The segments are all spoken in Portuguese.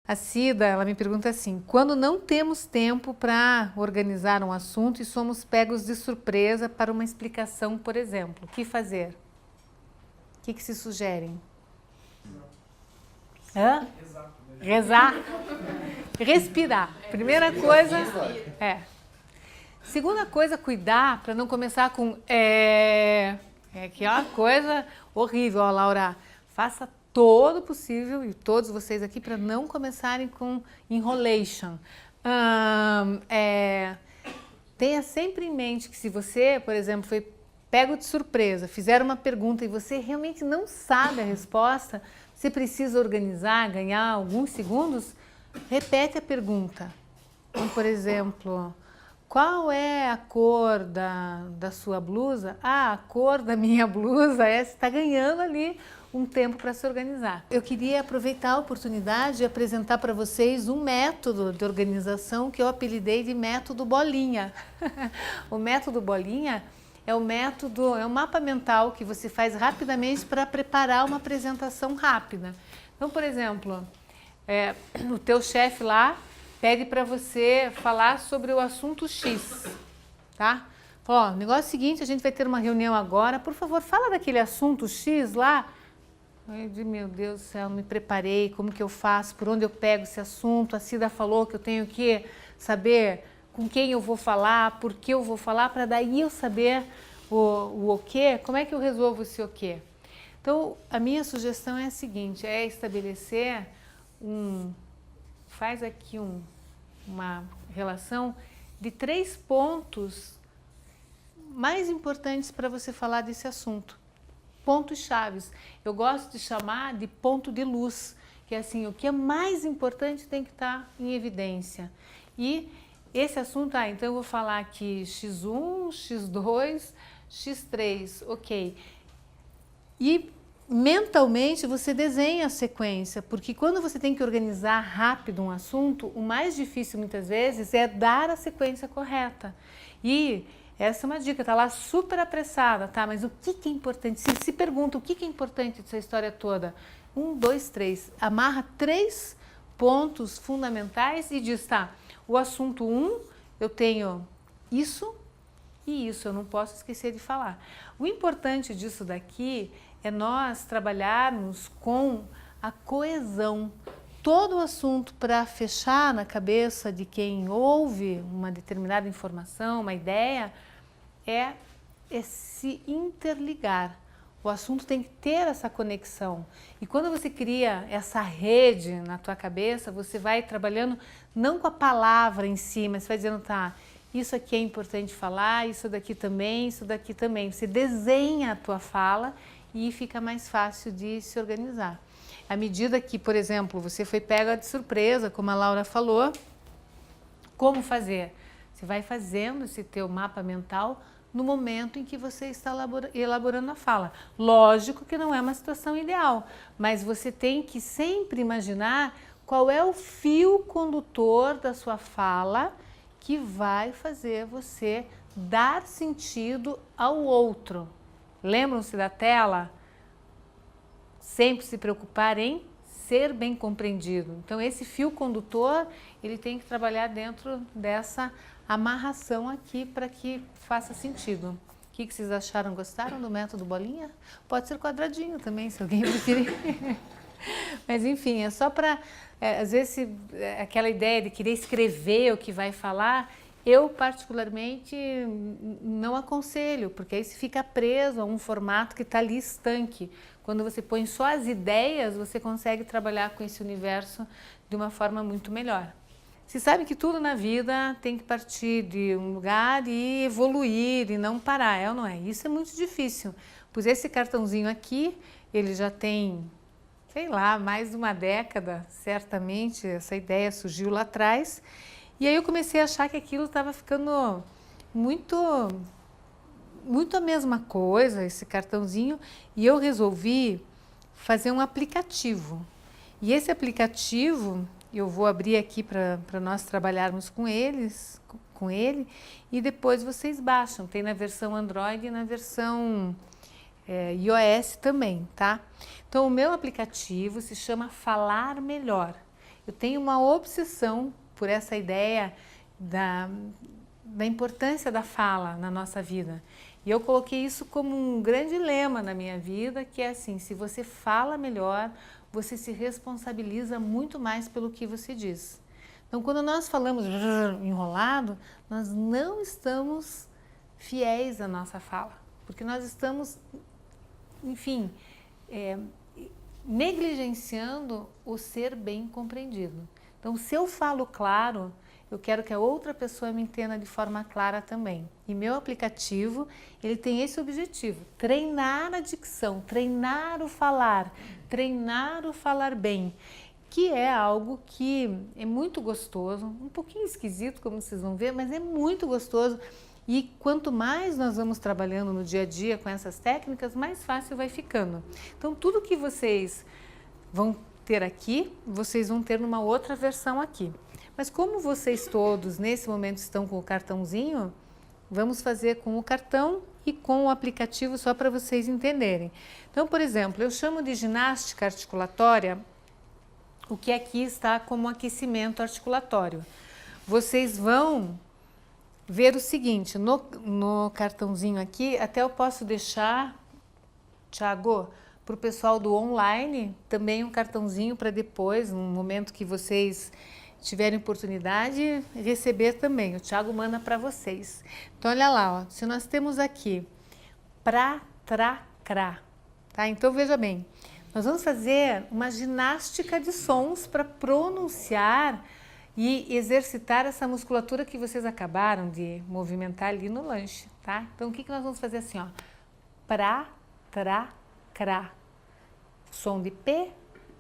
A Cida, ela me pergunta assim, quando não temos tempo para organizar um assunto e somos pegos de surpresa para uma explicação, por exemplo, o que fazer? O que se sugerem? Hã? Rezar. Respirar. Primeira coisa, Segunda coisa, cuidar para não começar com que é uma coisa horrível, ó, Laura. Faça todo o possível, e todos vocês aqui, para não começarem com enrolation. Tenha sempre em mente que se você, por exemplo, foi pego de surpresa, fizeram uma pergunta e você realmente não sabe a resposta, você precisa organizar, ganhar alguns segundos, repete a pergunta. Então, por exemplo, qual é a cor da sua blusa? Ah, a cor da minha blusa é, você está ganhando ali um tempo para se organizar. Eu queria aproveitar a oportunidade de apresentar para vocês um método de organização que eu apelidei de método bolinha. O método bolinha é um mapa mental que você faz rapidamente para preparar uma apresentação rápida. Então, por exemplo, o teu chefe lá pede para você falar sobre o assunto X, tá? Ó, o negócio é o seguinte, a gente vai ter uma reunião agora, por favor, fala daquele assunto X lá. Eu digo, meu Deus do céu, me preparei, como que eu faço, por onde eu pego esse assunto, a Cida falou que eu tenho que saber com quem eu vou falar, por que eu vou falar, para daí eu saber o quê, como é que eu resolvo esse o quê. Então, a minha sugestão é a seguinte, é estabelecer faz aqui uma relação de 3 pontos mais importantes para você falar desse assunto. Pontos chaves. Eu gosto de chamar de ponto de luz, que é assim, o que é mais importante tem que estar em evidência. E esse assunto, então eu vou falar aqui X1, X2, X3, ok. E mentalmente você desenha a sequência, porque quando você tem que organizar rápido um assunto, o mais difícil muitas vezes é dar a sequência correta. E essa é uma dica, tá lá super apressada, tá? Mas o que é importante? Se pergunta o que é importante dessa história toda? 1, 2, 3. Amarra 3 pontos fundamentais e diz, tá, o assunto 1, eu tenho isso e isso, eu não posso esquecer de falar. O importante disso daqui é nós trabalharmos com a coesão. Todo o assunto para fechar na cabeça de quem ouve uma determinada informação, uma ideia, é se interligar. O assunto tem que ter essa conexão. E quando você cria essa rede na tua cabeça, você vai trabalhando não com a palavra em si, mas você vai dizendo, tá, isso aqui é importante falar, isso daqui também, isso daqui também. Você desenha a tua fala e fica mais fácil de se organizar. À medida que, por exemplo, você foi pega de surpresa, como a Laura falou, como fazer? Você vai fazendo esse teu mapa mental no momento em que você está elaborando a fala. Lógico que não é uma situação ideal, mas você tem que sempre imaginar qual é o fio condutor da sua fala que vai fazer você dar sentido ao outro. Lembram-se da tela? Sempre se preocupar em ser bem compreendido. Então, esse fio condutor, ele tem que trabalhar dentro dessa amarração aqui para que faça sentido. O que vocês acharam? Gostaram do método bolinha? Pode ser quadradinho também, se alguém preferir. Mas, enfim, é só para, às vezes, aquela ideia de querer escrever o que vai falar, eu, particularmente, não aconselho, porque aí você fica preso a um formato que está ali estanque. Quando você põe só as ideias, você consegue trabalhar com esse universo de uma forma muito melhor. Você sabe que tudo na vida tem que partir de um lugar e evoluir e não parar, é ou não é? Isso é muito difícil, pois esse cartãozinho aqui, ele já tem, sei lá, mais de uma década, certamente, essa ideia surgiu lá atrás. E aí eu comecei a achar que aquilo estava ficando muito a mesma coisa, esse cartãozinho, e eu resolvi fazer um aplicativo. E esse aplicativo, eu vou abrir aqui para nós trabalharmos com ele, e depois vocês baixam. Tem na versão Android e na versão iOS também, tá? Então, o meu aplicativo se chama Falar Melhor. Eu tenho uma obsessão por essa ideia da importância da fala na nossa vida. E eu coloquei isso como um grande lema na minha vida, que é assim, se você fala melhor, você se responsabiliza muito mais pelo que você diz. Então, quando nós falamos enrolado, nós não estamos fiéis à nossa fala, porque nós estamos, enfim, negligenciando o ser bem compreendido. Então, se eu falo claro, eu quero que a outra pessoa me entenda de forma clara também. E meu aplicativo, ele tem esse objetivo, treinar a dicção, treinar o falar bem, que é algo que é muito gostoso, um pouquinho esquisito, como vocês vão ver, mas é muito gostoso. E quanto mais nós vamos trabalhando no dia a dia com essas técnicas, mais fácil vai ficando. Então, tudo que vocês vão ter aqui, vocês vão ter numa outra versão aqui. Mas como vocês todos, nesse momento, estão com o cartãozinho, vamos fazer com o cartão e com o aplicativo só para vocês entenderem. Então, por exemplo, eu chamo de ginástica articulatória o que aqui está como aquecimento articulatório. Vocês vão ver o seguinte, no cartãozinho aqui, até eu posso deixar, Thiago, para o pessoal do online, também um cartãozinho para depois, no momento que vocês tiverem oportunidade, receber também. O Thiago manda para vocês. Então, olha lá, ó, se nós temos aqui pra-tra-crá, tá? Então, veja bem, nós vamos fazer uma ginástica de sons para pronunciar e exercitar essa musculatura que vocês acabaram de movimentar ali no lanche, tá? Então, o que nós vamos fazer assim, ó? Pra-tra-crá. Som de P,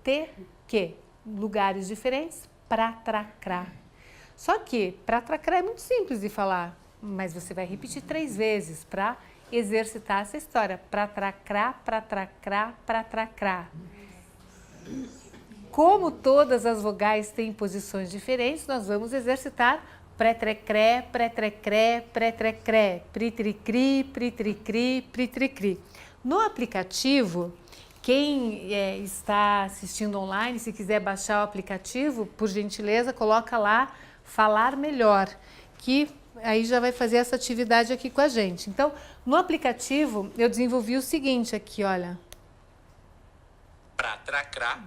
T, Q. Lugares diferentes, pra-tra-crá. Só que pra-tra-crá é muito simples de falar, mas você vai repetir 3 vezes para exercitar essa história. Pra-tra-crá, pra-tra-crá, pra-tra-crá. Como todas as vogais têm posições diferentes, nós vamos exercitar pré-tre-cré, pré-tre-cré, pré-tre-cré, pri-tri-cri, pri-tri-cri, pri-tri-cri. No aplicativo, quem está assistindo online, se quiser baixar o aplicativo, por gentileza, coloca lá falar melhor, que aí já vai fazer essa atividade aqui com a gente. Então, no aplicativo, eu desenvolvi o seguinte aqui, olha. Pra-tra-crá,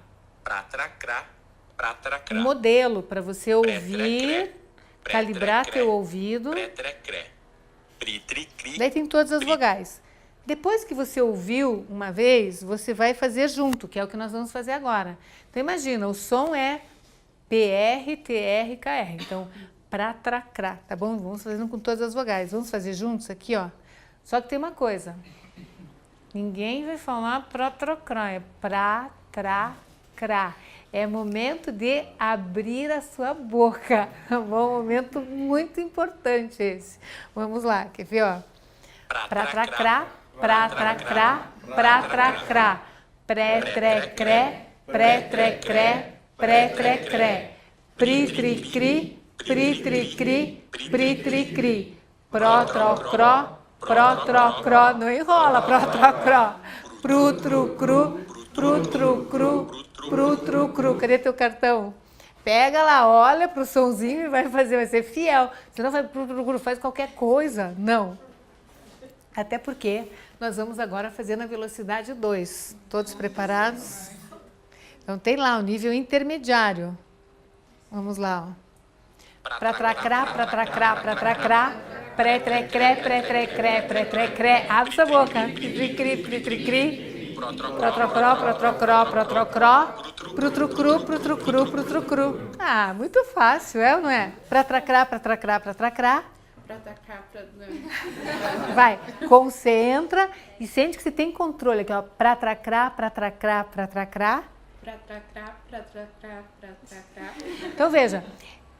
pra-tra-crá, pra-tra-crá. Um modelo para você ouvir, calibrar teu ouvido. Pré-tre-cré, pri-tri-cri. Daí tem todas as vogais. Depois que você ouviu uma vez, você vai fazer junto, que é o que nós vamos fazer agora. Então, imagina, o som é PR, TR, KR. Então, pra-tra-crá, tá bom? Vamos fazendo com todas as vogais. Vamos fazer juntos aqui, ó. Só que tem uma coisa. Ninguém vai falar pra-tra-crá, é pra-tra-crá. É momento de abrir a sua boca. É um momento muito importante esse. Vamos lá, quer ver, ó? Pra-tra-crá, pra-tra-crá, pra-tra-crá. Pré-tre-cré, pré-tre-cré, pré-tre-cré. Pri-tri-cri, pri-tri-cri, pri-tri-cri. Pró-tro-cró, pró-tro-cró. Não enrola, pró-tro-cró. Pru-tru-cru, pru-tru-cru, pru-tru-cru. Cadê teu cartão? Pega lá, olha pro sonzinho e vai fazer, vai ser fiel. Você não vai pru-tru-cru, faz qualquer coisa. Não. Até porque nós vamos agora fazer na velocidade 2. Todos preparados? Então tem lá o nível intermediário. Vamos lá, ó. Pra-tra-crá, pra-tra-crá, pra-tra-crá. Pré-tre-cré, pré-tre-cré, pré-tre-cré. Abre sua boca. Pri-tri-cri, pri-tri-cri. Pró-tro-cró, pró-tro-cró, pró-tro-cró. Pru-tru-cru, pru-tru-cru, pru-tru-cru. Ah, muito fácil, é ou não é? Pra-tra-crá, pra-tra-crá, pra-tra-crá. Vai, concentra e sente que você tem controle aqui, ó. Pra-tra-crá, pra-tra-crá, pra-tra-crá. Pra-tra-crá, pra-tra-crá, pra-tra-crá. Então veja,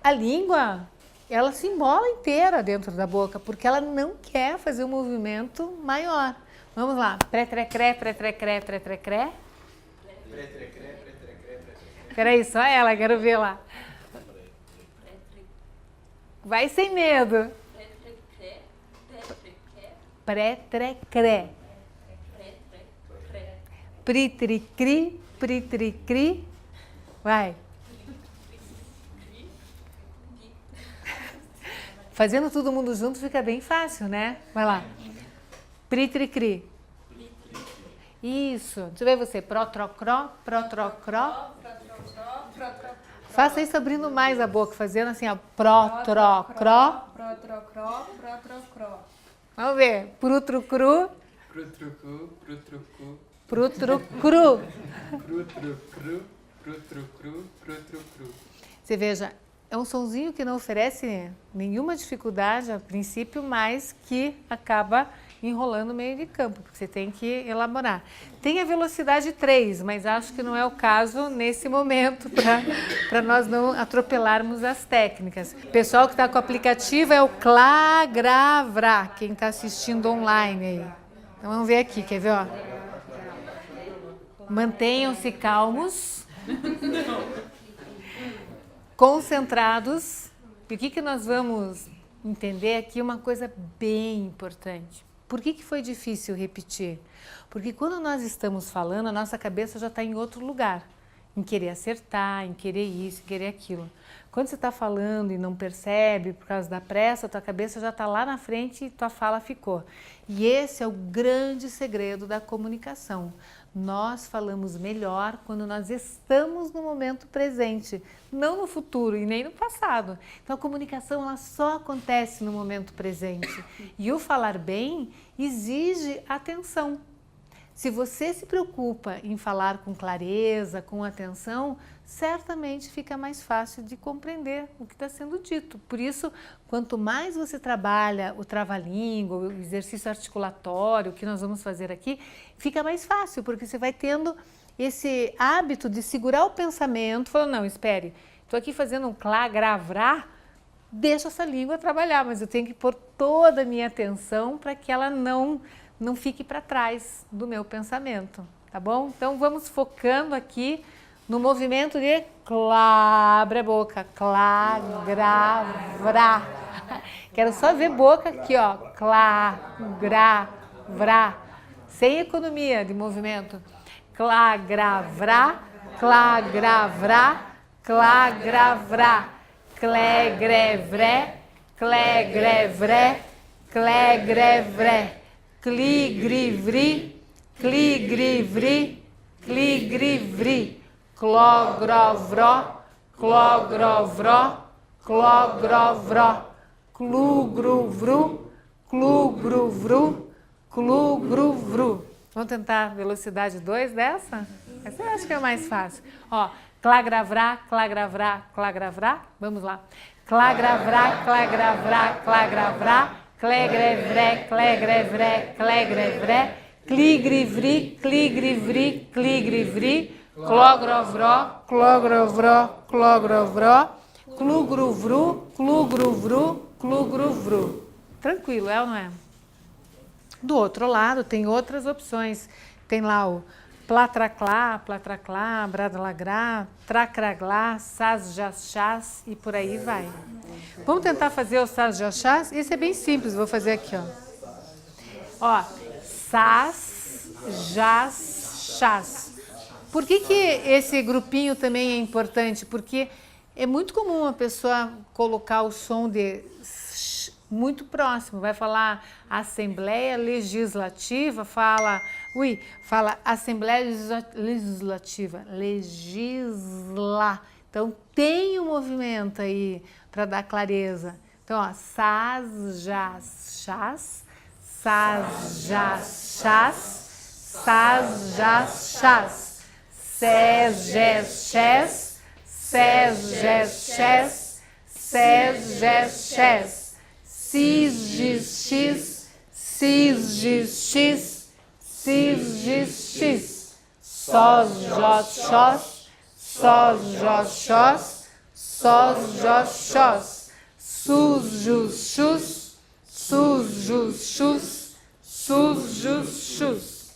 a língua, ela se embola inteira dentro da boca, porque ela não quer fazer um movimento maior. Vamos lá, pré-tre-cré, pré-tre-cré, pré-tre-cré. Pré-tre-cré, pré-tre-cré, pré-tre-cré. Peraí, só ela, quero ver lá. Vai sem medo. Pré-tre-cré. Pri-tri-cri, pri-tri-cri. Vai. Fazendo todo mundo junto fica bem fácil, né? Vai lá. Pri, tri, cri. Isso. Deixa eu ver você. Protrocró, protrocró. Faça isso abrindo mais a boca, fazendo assim, ó. Protrocró. Protrocró, protrocró. Vamos ver. Prutrucru. Prutrucu, prutrucu, Prutrucru. prutrucru, prutrucru, prutrucru. Você veja, é um sonzinho que não oferece nenhuma dificuldade a princípio, mas que acaba enrolando o meio de campo, porque você tem que elaborar. Tem a velocidade 3, mas acho que não é o caso nesse momento para nós não atropelarmos as técnicas. O pessoal que está com o aplicativo é o Clagravra, quem está assistindo online aí. Então vamos ver aqui, quer ver? Ó? Mantenham-se calmos, concentrados. E o que nós vamos entender aqui? Uma coisa bem importante. Por que foi difícil repetir? Porque quando nós estamos falando, a nossa cabeça já está em outro lugar. Em querer acertar, em querer isso, em querer aquilo. Quando você está falando e não percebe, por causa da pressa, a tua cabeça já está lá na frente e tua fala ficou. E esse é o grande segredo da comunicação. Nós falamos melhor quando nós estamos no momento presente, não no futuro e nem no passado. Então a comunicação ela só acontece no momento presente. E o falar bem exige atenção. Se você se preocupa em falar com clareza, com atenção, certamente fica mais fácil de compreender o que está sendo dito. Por isso, quanto mais você trabalha o trava-língua, o exercício articulatório, que nós vamos fazer aqui, fica mais fácil, porque você vai tendo esse hábito de segurar o pensamento, falando, não, espere, estou aqui fazendo um clagravrar, deixa essa língua trabalhar, mas eu tenho que pôr toda a minha atenção para que ela não fique para trás do meu pensamento, tá bom? Então vamos focando aqui no movimento de abre a boca, clagravra. Quero só ver boca aqui, ó, clagravra, sem economia de movimento. Clagravra, clagravra, clagravra, clegrevré, clegrevré, clegrevré. Cligrivri, cligrivri, cligrivri, clogrovró, clogrovró, clogrovró, clugruvru, clugruvru, clugruvru. Vamos tentar velocidade 2 dessa? Essa eu acho que é mais fácil. Ó, clagravra, clagravra, clagravra. Vamos lá. Clagravra, clagravra, clagravra. Clegrevré, clegrevré, clegrevré, cligrivri, cligrivri, cligrivri, clogrovró, clogrovró, clogrovró, clugruvru, clugruvru, clugruvru. Tranquilo, é ou não é? Do outro lado tem outras opções. Tem lá o platraclá, platraclá, bradalagrá, tracraglá, sasjachás e por aí vai. Vamos tentar fazer o sasjachás? Esse é bem simples, vou fazer aqui, ó. Ó, sasjachás. Por que esse grupinho também é importante? Porque é muito comum a pessoa colocar o som de muito próximo, vai falar Assembleia Legislativa, fala Assembleia Legislativa, legisla. Então tem um movimento aí para dar clareza. Então, ó, sasjachás, sasjachás, sasjachás, sesjechés, sesjechés, sesjechés. Cisgix, cisgix, cisgix, sosjoxós, sosjoxós, sosjoxós, sujusxus, sujusxus, sujusxus.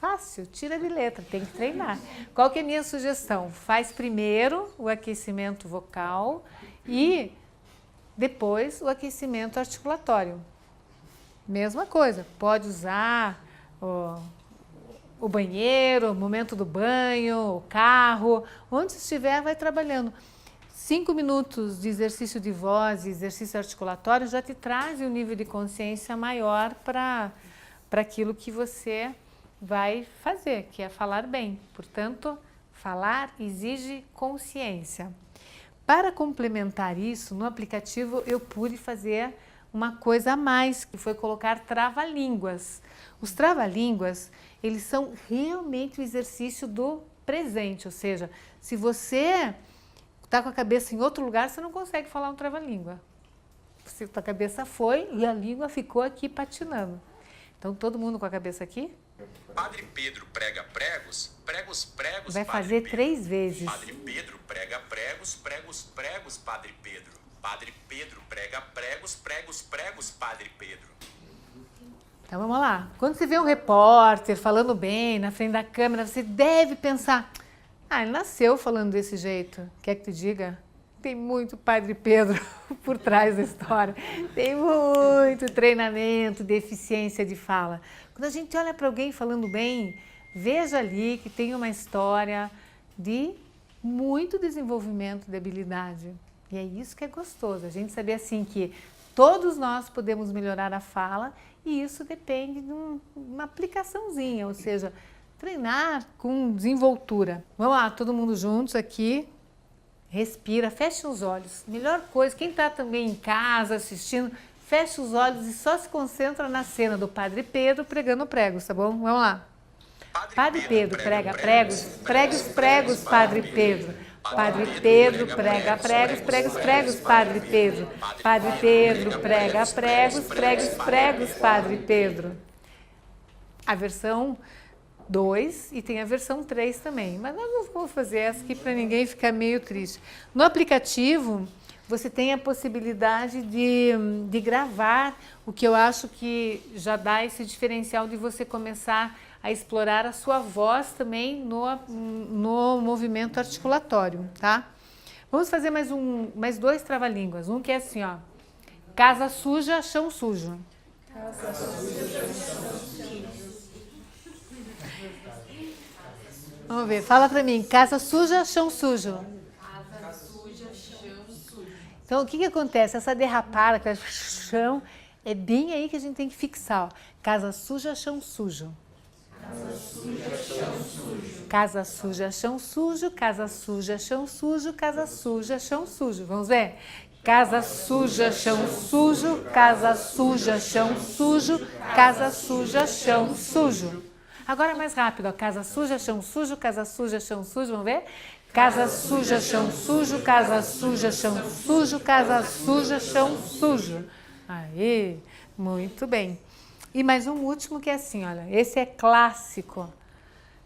Fácil, tira de letra, tem que treinar. Qual que é a minha sugestão? Faz primeiro o aquecimento vocal e depois o aquecimento articulatório. Mesma coisa, pode usar o banheiro, o momento do banho, o carro, onde estiver vai trabalhando. 5 minutos de exercício de voz, exercício articulatório, já te traz um nível de consciência maior para aquilo que você vai fazer, que é falar bem. Portanto, falar exige consciência. Para complementar isso, no aplicativo eu pude fazer uma coisa a mais, que foi colocar trava-línguas. Os trava-línguas, eles são realmente o exercício do presente, ou seja, se você está com a cabeça em outro lugar, você não consegue falar um trava-língua. A cabeça foi e a língua ficou aqui patinando. Então, todo mundo com a cabeça aqui? Padre Pedro prega pregos, pregos, pregos, Vai Padre fazer Pedro. 3 vezes. Padre Pedro prega pregos, pregos, pregos, Padre Pedro. Padre Pedro prega pregos, pregos, pregos, Padre Pedro. Então vamos lá. Quando você vê um repórter falando bem na frente da câmera, você deve pensar: ah, ele nasceu falando desse jeito. Quer que te diga? Tem muito Padre Pedro por trás da história. Tem muito treinamento de eficiência de fala. Quando a gente olha para alguém falando bem, veja ali que tem uma história de muito desenvolvimento de habilidade. E é isso que é gostoso. A gente saber assim que todos nós podemos melhorar a fala e isso depende de uma aplicaçãozinha, ou seja, treinar com desenvoltura. Vamos lá, todo mundo juntos aqui. Respira, fecha os olhos. Melhor coisa, quem está também em casa assistindo, fecha os olhos e só se concentra na cena do Padre Pedro pregando pregos, tá bom? Vamos lá. Padre Pedro prega pregos, pregos, pregos, Padre Pedro. Padre Pedro prega pregos, pregos, pregos, Padre Pedro. Padre Pedro prega pregos, pregos, pregos, Padre Pedro. A versão 2 e tem a versão 3 também, mas nós não vamos fazer essa aqui para ninguém ficar meio triste. No aplicativo, você tem a possibilidade de gravar, o que eu acho que já dá esse diferencial de você começar a explorar a sua voz também no movimento articulatório, tá? Vamos fazer mais 2 trava-línguas. Um que é assim, ó. Casa suja, chão sujo. Casa suja, chão sujo. Vamos ver, fala pra mim. Casa suja, chão sujo. Casa suja, chão sujo. Então, o que acontece? Essa derrapada, que é chão, é bem aí que a gente tem que fixar, ó. Casa suja, chão sujo. Casa suja, chão sujo. Casa suja, chão sujo. Casa suja, chão sujo. Casa suja, chão sujo. Vamos ver? Casa suja, chão sujo. Casa suja, chão sujo. Casa suja, chão sujo. Agora mais rápido, ó. Casa suja, chão sujo. Casa suja, chão sujo. Vamos ver? Casa suja, chão sujo. Casa suja, chão sujo. Casa suja, chão sujo. Aí, muito bem. E mais um último que é assim, olha, esse é clássico.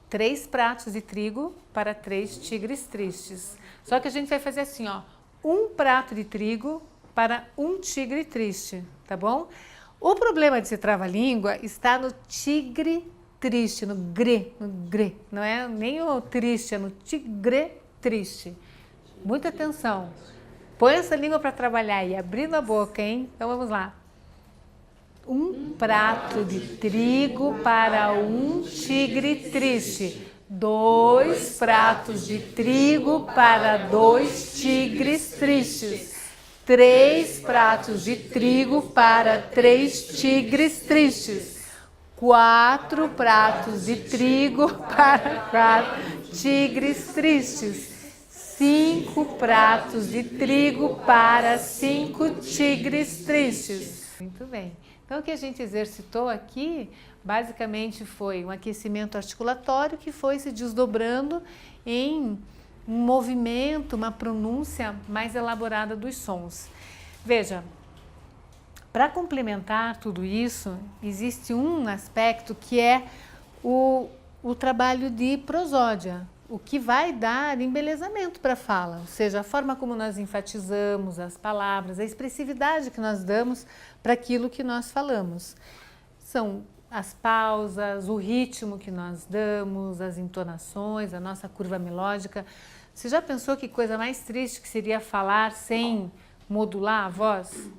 3 pratos de trigo para 3 tigres tristes. Só que a gente vai fazer assim, ó, 1 prato de trigo para 1 tigre triste, tá bom? O problema de ser trava-língua está no tigre triste, no gre, não é nem o triste, é no tigre triste. Muita atenção. Põe essa língua para trabalhar aí, abrindo a boca, hein? Então vamos lá. 1 prato de trigo para 1 tigre triste. 2 pratos de trigo para 2 tigres tristes. 3 pratos de trigo para 3 tigres tristes. 4 pratos de trigo para 4 tigres tristes. 5 pratos de trigo para 5 tigres tristes. Muito bem. Então, o que a gente exercitou aqui, basicamente, foi um aquecimento articulatório que foi se desdobrando em um movimento, uma pronúncia mais elaborada dos sons. Veja, para complementar tudo isso, existe um aspecto que é o trabalho de prosódia, o que vai dar embelezamento para a fala, ou seja, a forma como nós enfatizamos as palavras, a expressividade que nós damos para aquilo que nós falamos. São as pausas, o ritmo que nós damos, as entonações, a nossa curva melódica. Você já pensou que coisa mais triste que seria falar sem modular a voz?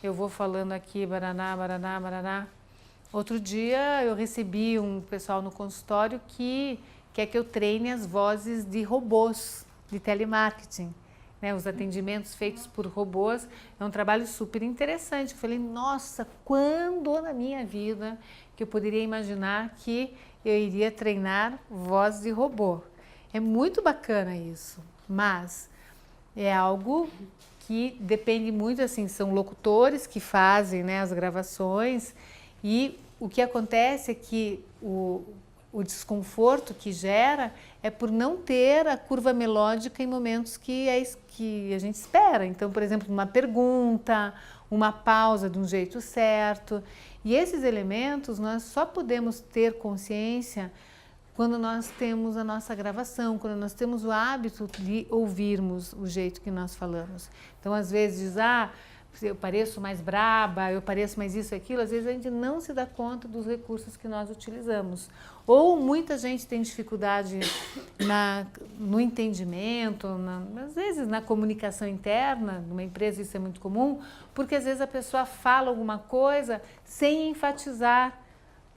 Eu vou falando aqui, baraná, baraná, baraná. Outro dia eu recebi um pessoal no consultório que quer que eu treine as vozes de robôs de telemarketing. né, os atendimentos feitos por robôs, é um trabalho super interessante. Eu falei, nossa, quando na minha vida que eu poderia imaginar que eu iria treinar voz de robô? É muito bacana isso, mas é algo que depende muito, assim, são locutores que fazem, né, as gravações, e o que acontece é que o desconforto que gera é por não ter a curva melódica em momentos que a gente espera. Então, por exemplo, uma pergunta, uma pausa de um jeito certo. E esses elementos nós só podemos ter consciência quando nós temos a nossa gravação, quando nós temos o hábito de ouvirmos o jeito que nós falamos. Então, às vezes, eu pareço mais braba, eu pareço mais isso e aquilo, às vezes a gente não se dá conta dos recursos que nós utilizamos. Ou muita gente tem dificuldade no entendimento, às vezes na comunicação interna, numa empresa isso é muito comum, porque às vezes a pessoa fala alguma coisa sem enfatizar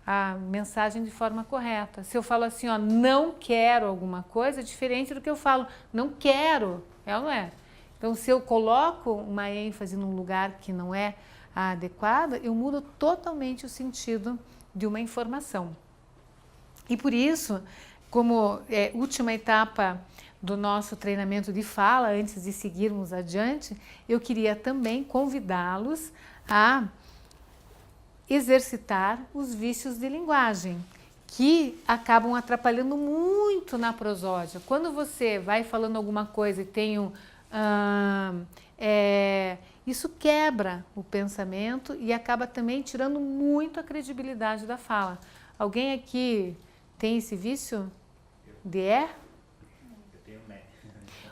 a mensagem de forma correta. Se eu falo assim, ó, não quero alguma coisa, é diferente do que eu falo, não quero, é ou não é? Então, se eu coloco uma ênfase num lugar que não é adequado, eu mudo totalmente o sentido de uma informação. E por isso, como última etapa do nosso treinamento de fala, antes de seguirmos adiante, eu queria também convidá-los a exercitar os vícios de linguagem, que acabam atrapalhando muito na prosódia. Quando você vai falando alguma coisa e tem isso quebra o pensamento e acaba também tirando muito a credibilidade da fala. Alguém aqui tem esse vício de Eu tenho né.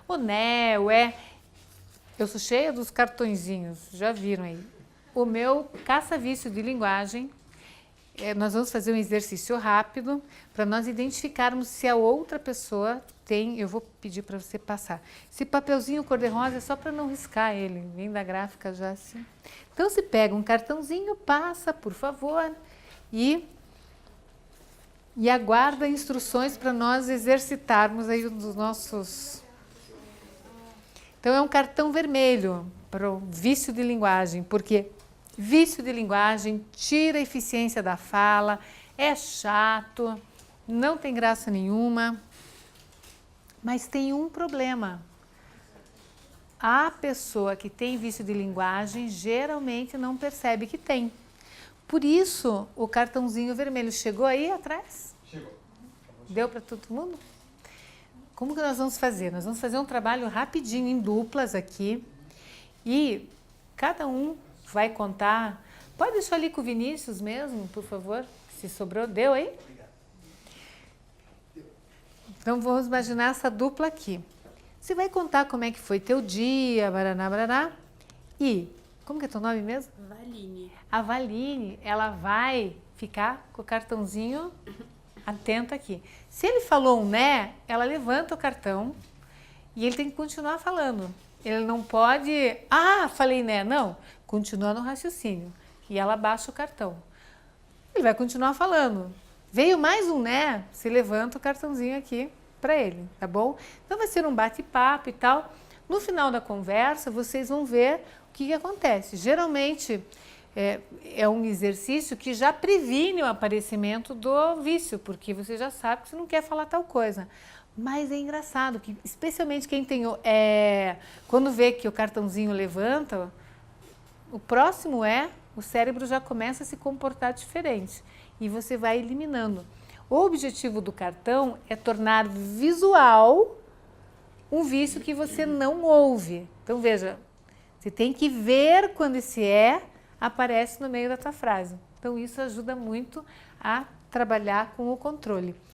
O né, o é. Eu sou cheia dos cartõezinhos, já viram aí. O meu caça-vício de linguagem, nós vamos fazer um exercício rápido para nós identificarmos se a outra pessoa tem. Eu vou pedir para você passar. Esse papelzinho cor-de-rosa é só para não riscar ele, vem da gráfica já assim. Então, se pega um cartãozinho, passa, por favor, e aguarda instruções para nós exercitarmos aí os nossos. Então, é um cartão vermelho para o vício de linguagem, porque vício de linguagem tira a eficiência da fala, é chato, não tem graça nenhuma, mas tem um problema. A pessoa que tem vício de linguagem geralmente não percebe que tem. Por isso, o cartãozinho vermelho chegou aí atrás? Chegou. Deu para todo mundo? Como que nós vamos fazer? Nós vamos fazer um trabalho rapidinho em duplas aqui e cada um vai contar. Pode deixar ali com o Vinícius mesmo, por favor, se sobrou. Deu aí? Então vamos imaginar essa dupla aqui. Você vai contar como é que foi teu dia, baraná, baraná. E, como que é teu nome mesmo? Valine. A Valine, ela vai ficar com o cartãozinho atento aqui. Se ele falou um né, ela levanta o cartão e ele tem que continuar falando. Ele não pode, falei né, não. Continua no raciocínio. E ela baixa o cartão. Ele vai continuar falando. Veio mais um né, se levanta o cartãozinho aqui para ele, tá bom? Então vai ser um bate-papo e tal. No final da conversa, vocês vão ver o que acontece. Geralmente, é um exercício que já previne o aparecimento do vício, porque você já sabe que você não quer falar tal coisa. Mas é engraçado, que especialmente quem tem... quando vê que o cartãozinho levanta, o próximo o cérebro já começa a se comportar diferente. E você vai eliminando. O objetivo do cartão é tornar visual um vício que você não ouve. Então, veja, você tem que ver quando esse aparece no meio da tua frase. Então, isso ajuda muito a trabalhar com o controle.